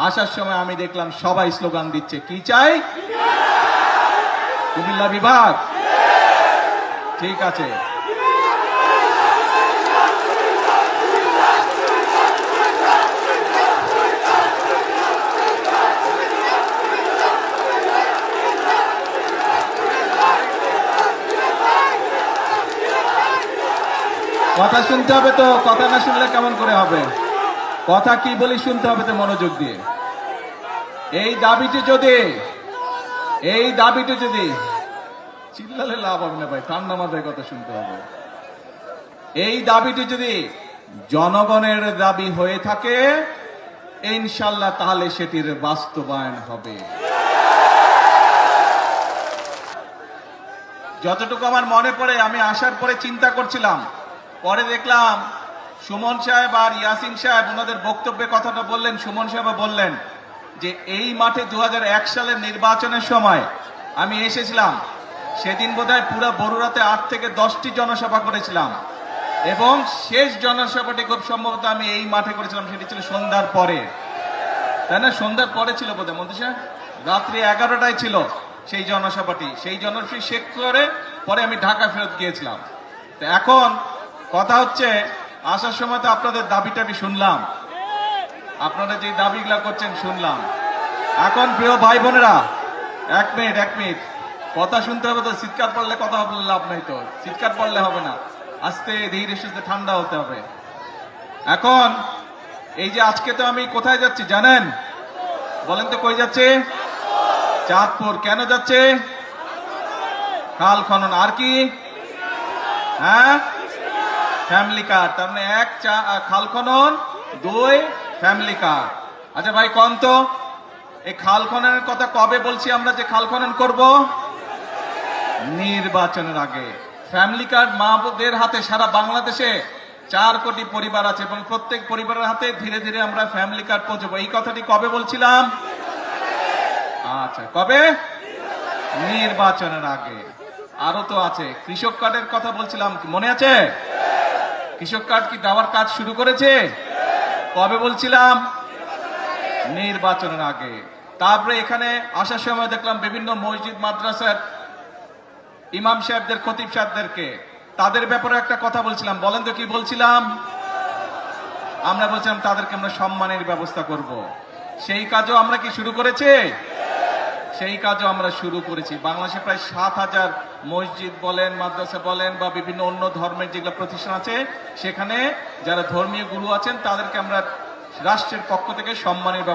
আসার সময় আমি দেখলাম সবাই স্লোগান দিচ্ছে, কি চাই? কুমিল্লা বিভাগ। ঠিক আছে, কথা শুনতে হবে তো, কথা না শুনলে কেমন করে হবে? কথা কি বলি শুনতে হবে তো মনোযোগ দিয়ে। এই দাবিটি যদি চিল্লালে লাভ হবে না ভাই, ঠান্ডা মাথায় কথা শুনতে হবে। এই দাবিটি যদি জনগণের দাবি হয়ে থাকে ইনশাল্লাহ তাহলে সেটির বাস্তবায়ন হবে। যতটুকু আমার মনে পড়ে, আমি আসার পরে চিন্তা করছিলাম, পরে দেখলাম সুমন সাহেব আর ইয়াসিন সাহেব ওনাদের বক্তব্যে কথাটা বললেন। সুমন সাহেব বললেন যে এই মাঠে 2001 সালের নির্বাচনের সময় আমি এসেছিলাম, সেদিন বোধহয় পুরো বড়ুরাতে 8 থেকে 10টি জনসভা করেছিলাম এবং শেষ জনসভাটি খুব সম্ভবত আমি এই মাঠে করেছিলাম, সেটি ছিল সন্ধ্যার পরে, তাই না? সন্ধ্যার পরে ছিল বোধহয় মন্ত্রী সাহেব, রাত্রি 11টায় ছিল সেই জনসভাটি। সেই জনসভা শেষ করে পরে আমি ঢাকা ফেরত গিয়েছিলাম। তো এখন কথা হচ্ছে, আসার সময় তো আপনাদের দাবিটা আমি শুনলাম, আপনারা যে দাবিগুলা করছেন শুনলাম। এখন প্রিয় ভাই বোনেরা, এক মিনিট কথা শুনতে হবে তো, চিৎকার পড়লে কথা বললে লাভ নাই তো, চিৎকার পড়লে হবে না, আস্তে ধীরে সুস্থে ঠান্ডা হতে হবে। এখন এই যে আজকে তো আমি কোথায় যাচ্ছি জানেন? বলেন তো কই যাচ্ছে? চাঁদপুর। কেন যাচ্ছে? খাল খনন। আর কি? হ্যাঁ, ফ্যামিলি কার্ড। তার মানে 1 খাল খনন, 2 ফ্যামিলি কার্ড। আচ্ছা ভাই কোন তো এই খাল খননের কথা কবে বলছি আমরা যে খাল খনন করব? নির্বাচনের আগে। ফ্যামিলি কার্ড মাদের হাতে সারা বাংলাদেশে 4 কোটি পরিবার আছে এবং প্রত্যেক পরিবারের হাতে ধীরে ধীরে আমরা ফ্যামিলি কার্ড পৌঁছবো। এই কথাটি কবে বলছিলাম? আচ্ছা, কবে? নির্বাচনের আগে। আরো তো আছে, কৃষক কার্ডের কথা বলছিলাম, মনে আছে? কৃষক কার্ড কি দেওয়ার কাজ শুরু করেছে? কবে বলছিলাম? নির্বাচনের আগে। তারপরে এখানে আসার সময় দেখলাম বিভিন্ন মসজিদ মাদ্রাসার ইমাম সাহেবদের, খতিব সাহেবদেরকে, তাদের ব্যাপারে একটা কথা বলছিলাম। বলেন তো কি বলছিলাম? আমরা বলছিলাম তাদেরকে আমরা সম্মানের ব্যবস্থা করব। সেই কাজও আমরা কি শুরু করেছি? সেই কাজও আমরা শুরু করেছি। বাংলাদেশে প্রায় 7000 মসজিদ বলেন, মাদ্রাসা বলেন বা বিভিন্ন অন্য ধর্মের যেগুলো প্রতিষ্ঠান আছে, সেখানে যারা ধর্মীয় গুরু আছেন তাদেরকে আমরা রাষ্ট্রের পক্ষ থেকে সম্মানের